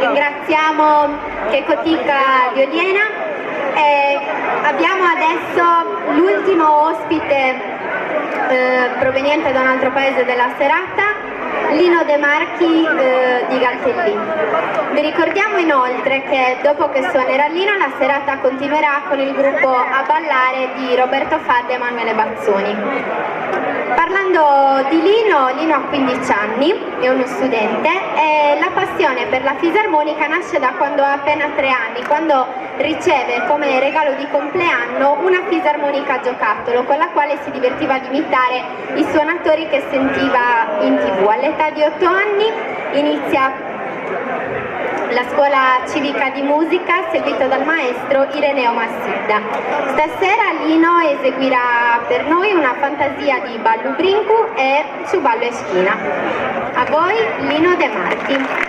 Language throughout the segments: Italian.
Ringraziamo Checotica di Oliena e abbiamo adesso l'ultimo ospite proveniente da un altro paese della serata, Lino De Marchi di Galtellì. Vi ricordiamo inoltre che dopo che suonerà Lino la serata continuerà con il gruppo A Ballare di Roberto Fadde e Emanuele Bazzoni. Parlando di Lino, Lino ha 15 anni, è uno studente e la passione per la fisarmonica nasce da quando ha appena 3 anni, quando riceve come regalo di compleanno una fisarmonica a giocattolo con la quale si divertiva ad imitare i suonatori che sentiva in TV. All'età di 8 anni inizia la scuola civica di musica seguito dal maestro Ireneo Massidda. Stasera Lino eseguirà per noi una fantasia di Ballo Brincu e Su ballo e schina. A voi Lino De Marchi.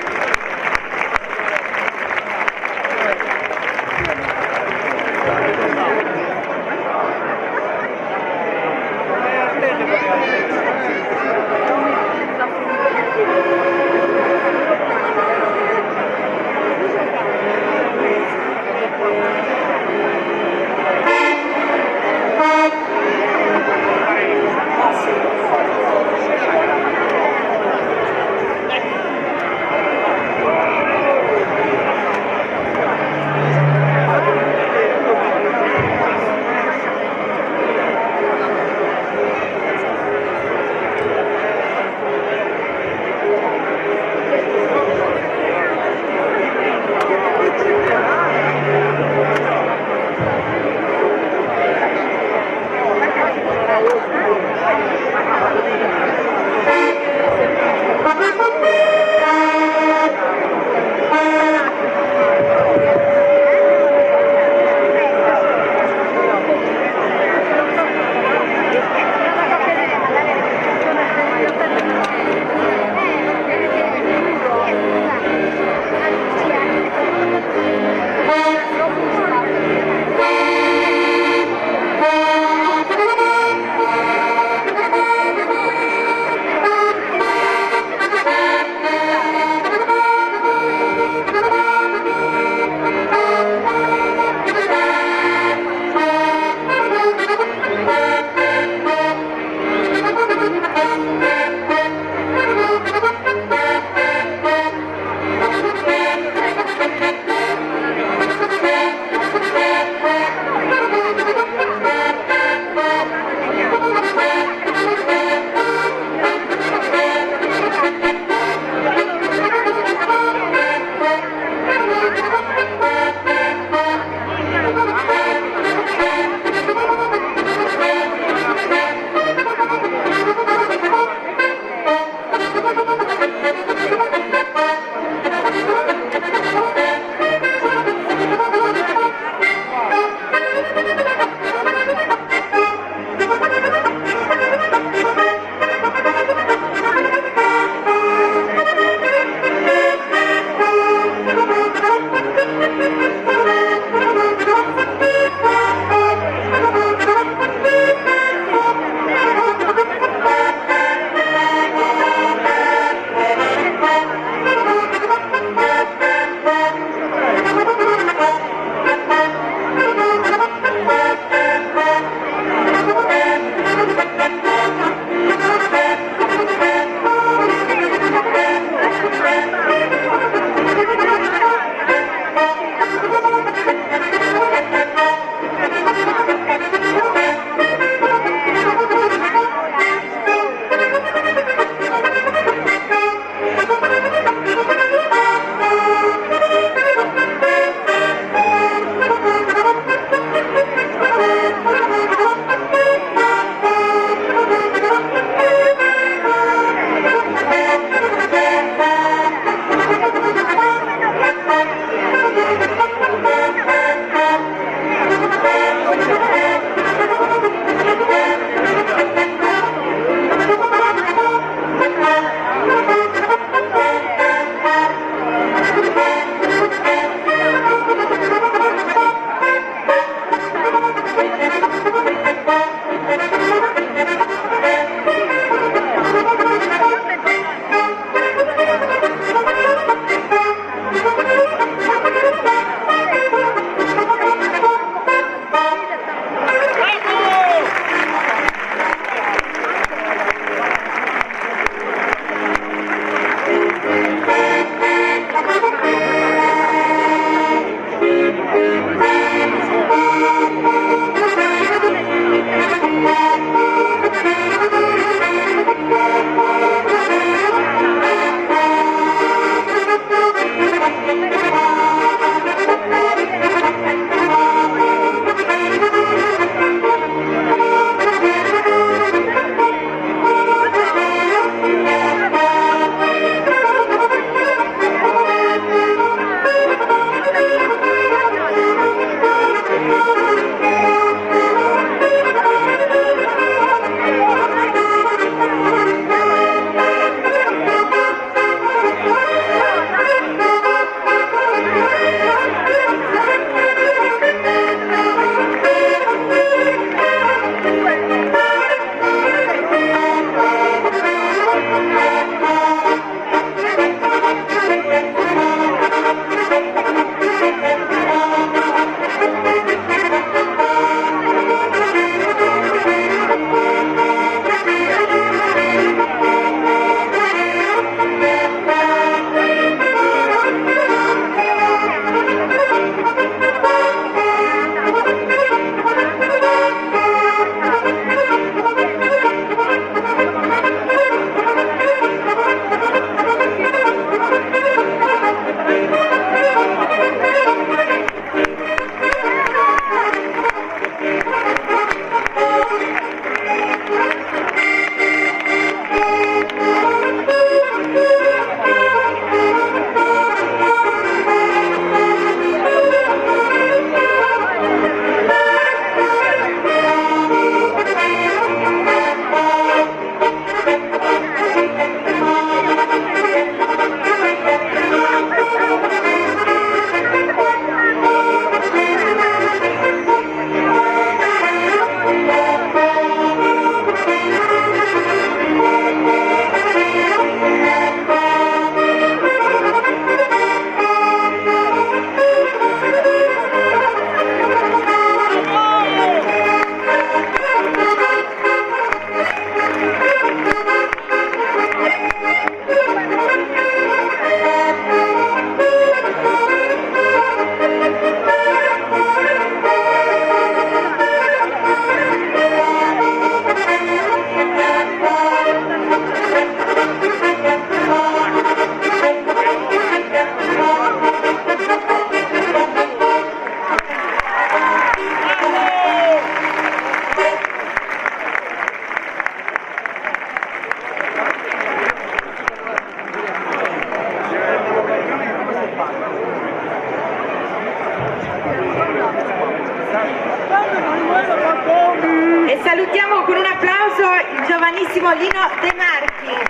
E salutiamo con un applauso il giovanissimo Lino De Marchi.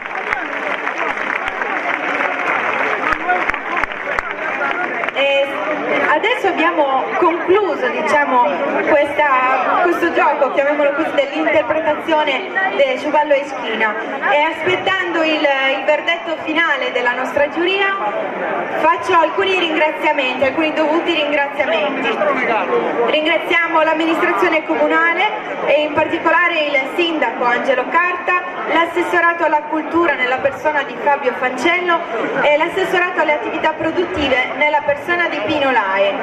E adesso abbiamo concluso, diciamo, questo gioco, chiamiamolo così, dell'interpretazione del Sciuballo e Ischina, e aspettando il verdetto finale della nostra giuria faccio alcuni ringraziamenti, alcuni dovuti ringraziamenti. Ringraziamo l'amministrazione comunale e in particolare il sindaco Angelo Carta, l'assessorato alla cultura nella persona di Fabio Fancello e l'assessorato alle attività produttive nella persona di Pino Lai.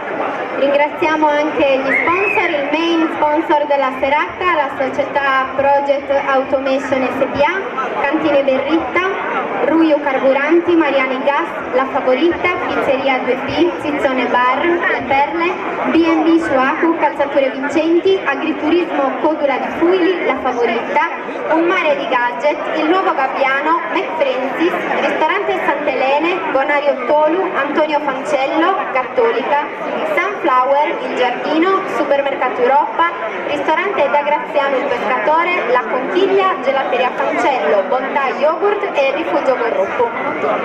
Ringraziamo anche gli sponsor, il main sponsor della serata, la società Project Automation SPA, Cantine Berritta, Ruio Carburanti, Mariani Gas, La Favorita, Pizzeria 2P, Zizzone Bar, Le Perle, B&B Suacu, Calzature Vincenti, Agriturismo Codula di Fuili, La Favorita, Un Mare di Gadget, Il Nuovo Gabbiano, McFrancis, Ristorante Sant'Elene, Bonario Tolu, Antonio Fancello, Cattolica, Sunflower, Il Giardino, Supermercato Europa, Ristorante Da Graziano Il Pescatore, La Conchiglia, Gelateria Fancello, Bontà Yogurt e Rifugio Gorruppo.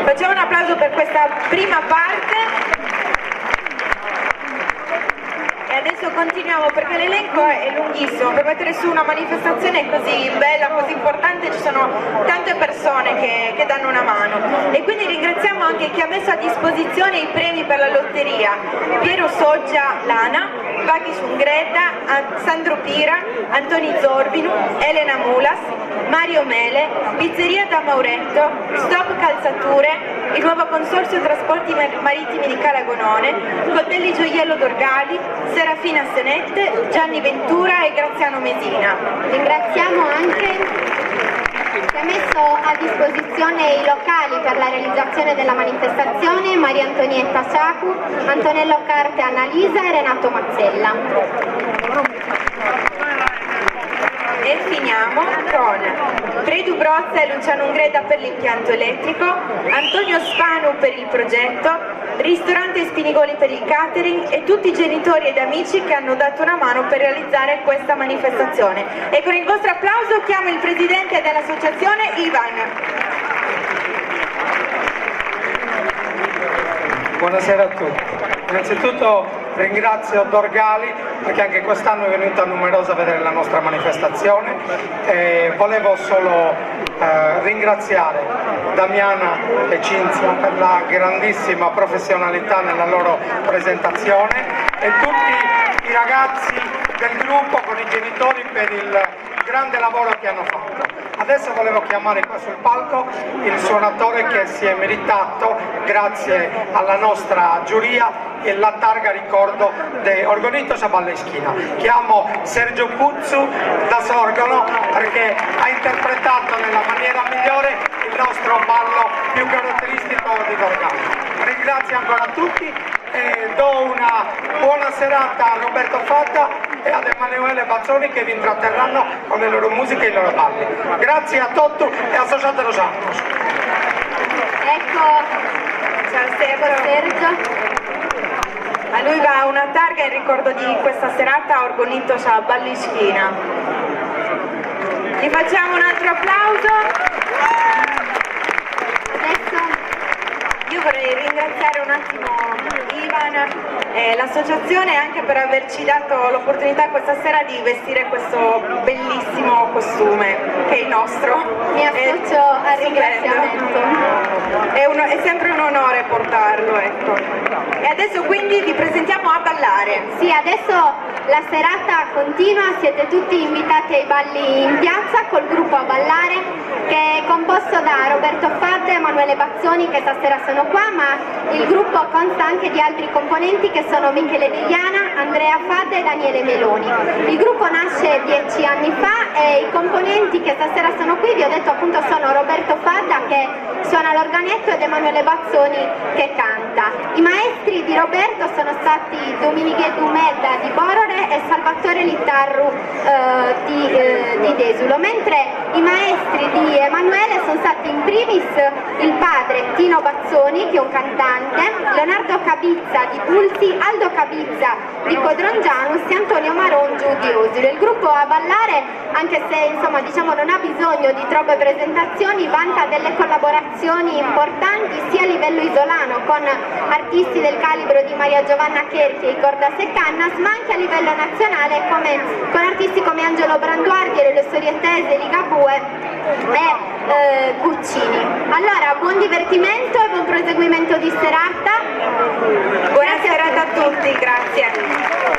Facciamo un applauso per questa prima parte. E adesso continuiamo perché l'elenco è lunghissimo. Per mettere su una manifestazione così bella, così importante, ci sono tante persone che danno una mano. E quindi ringraziamo anche chi ha messo a disposizione i premi per la lotteria: Piero Soggia Lana, Vaghi Sungreda, Sandro Pira, Antoni Zorbinu, Elena Mulas, Mario Mele, Pizzeria da Mauretto, Stop Calzature, il nuovo consorzio trasporti marittimi di Calagonone, Coltelli Gioiello d'Orgali, Serafina Senette, Gianni Ventura e Graziano Mesina. Ringraziamo anche chi ha messo a disposizione i locali per la realizzazione della manifestazione: Maria Antonietta Sacu, Antonello Carte Annalisa e Renato Mazzella. E finiamo con Fredu Brozza e Luciano Ungreda per l'impianto elettrico, Antonio Spanu per il progetto, Ristorante Spinigoli per il catering e tutti i genitori ed amici che hanno dato una mano per realizzare questa manifestazione. E con il vostro applauso chiamo il presidente dell'associazione, Ivan. Buonasera a tutti. Innanzitutto ringrazio Dorgali perché anche quest'anno è venuta numerosa a vedere la nostra manifestazione. Volevo solo ringraziare Damiana e Cinzia per la grandissima professionalità nella loro presentazione e tutti i ragazzi del gruppo con i genitori per il grande lavoro che hanno fatto. Adesso volevo chiamare qua sul palco il suonatore che si è meritato, grazie alla nostra giuria, la targa ricordo di Orgonito Sciuballo e Ischina. Chiamo Sergio Puzzu da Sorgono perché ha interpretato nella maniera migliore il nostro ballo più caratteristico di Dorgali. Ringrazio ancora tutti e do una buona serata a Roberto Fadda e ad Emanuele Bazzoni che vi intratterranno con le loro musiche e i loro balli. Grazie a tutti e associate lo Santos. Ecco, ciao Sergio. A lui va una targa in ricordo di questa serata a Orgonito Sciuballo e Ischina. Gli facciamo un altro applauso. Adesso io vorrei ringraziare un attimo Ivan e l'associazione anche per averci dato l'opportunità questa sera di vestire questo bellissimo costume che è il nostro. mi associo al ringraziamento. È sempre un onore portarlo, ecco. E adesso quindi vi presentiamo a ballare. Sì, adesso la serata continua, siete tutti invitati ai balli in piazza col gruppo A Ballare, che è composto da Roberto Fadda e Emanuele Bazzoni, che stasera sono qua, ma il gruppo consta anche di altri componenti che sono Michele Vigliana, Andrea Fadda e Daniele Meloni. Il gruppo nasce 10 anni fa e i componenti che stasera sono qui, vi ho detto appunto, sono Roberto Fadda che suona l'organetto ed Emanuele Bazzoni che canta. I maestri maestri di Roberto sono stati Dominighetto Medda di Borore e Salvatore Littarru di Desulo, mentre i maestri di Emanuele sono stati in primis il padre Tino Bazzoni, che è un cantante, Leonardo Cabizza di Pulsi, Aldo Cabizza di Codrongianus e Antonio Marongiu di Osilo. Il gruppo a ballare, anche se insomma diciamo non ha bisogno di troppe presentazioni, vanta delle collaborazioni importanti sia a livello isolano con artisti del calibro di Maria Giovanna Cherchi e Cordas e Cannas, ma anche a livello nazionale con artisti come Angelo Branduardi, Le Sorietese, Ligabue e Guccini. Allora, buon divertimento e buon proseguimento di serata. Buona serata a tutti, grazie.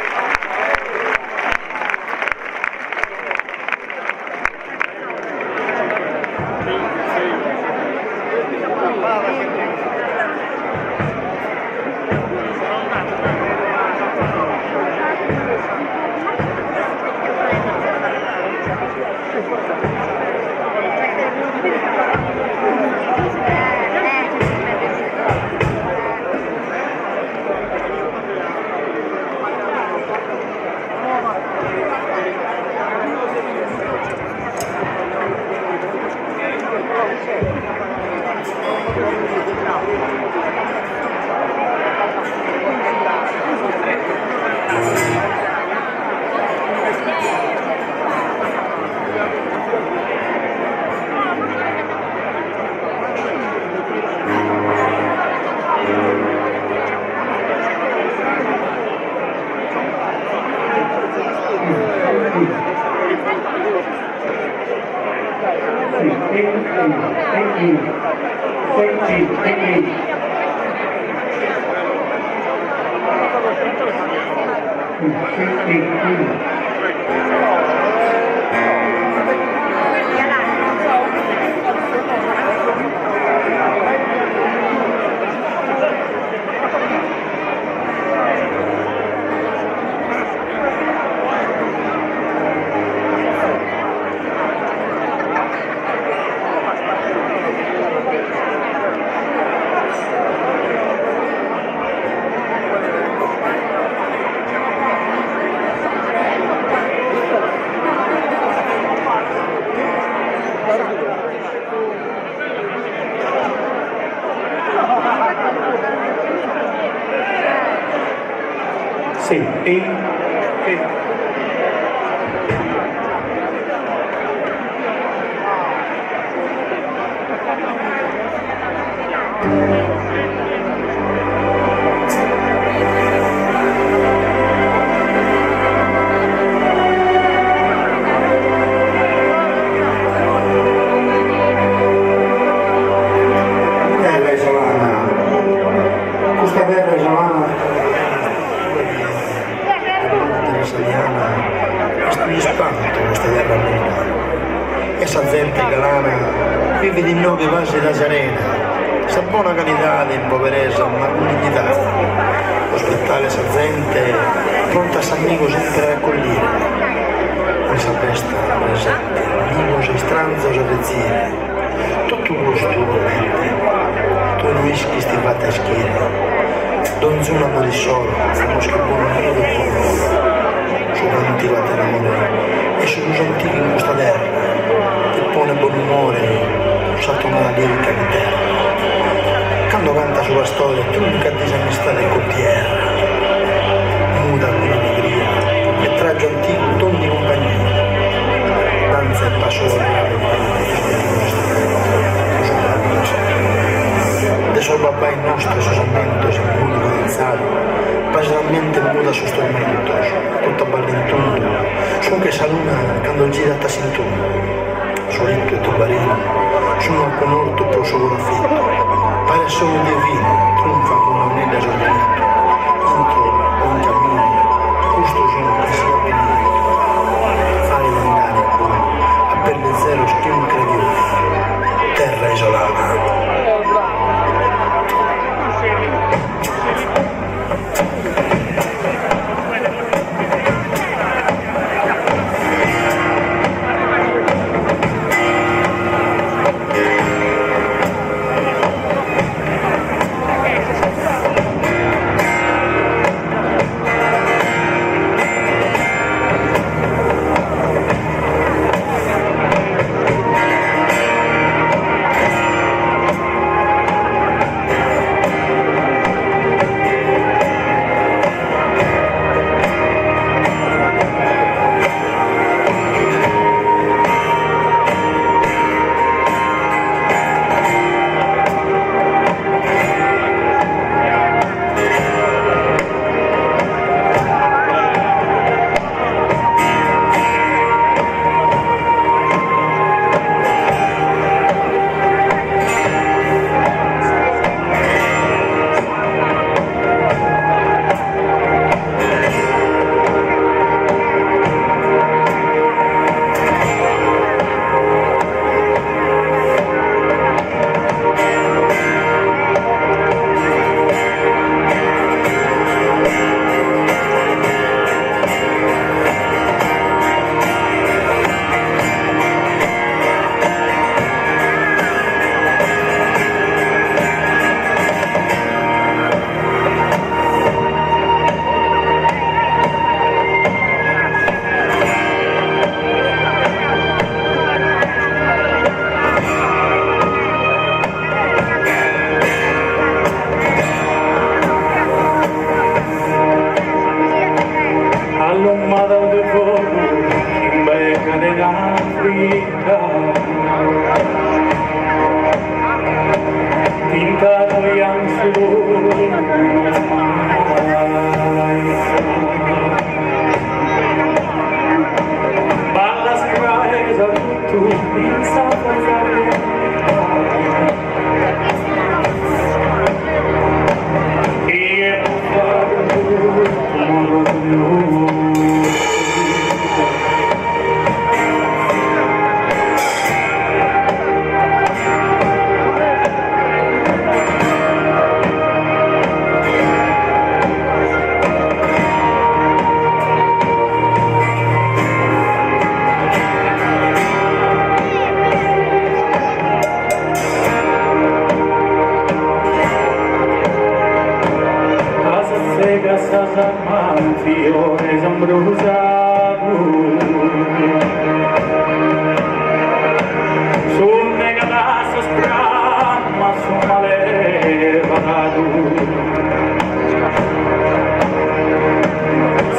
sul negadasso spramma su male vado.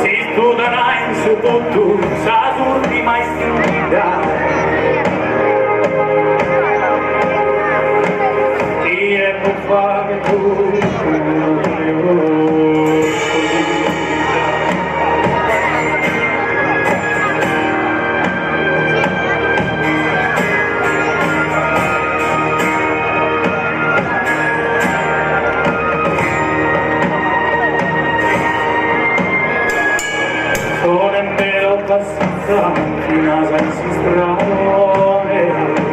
Si studierà in su tutto, sa surdi mai sentita. Chi è può fare tu? Sono in vero abbastanza, in casa in si strane.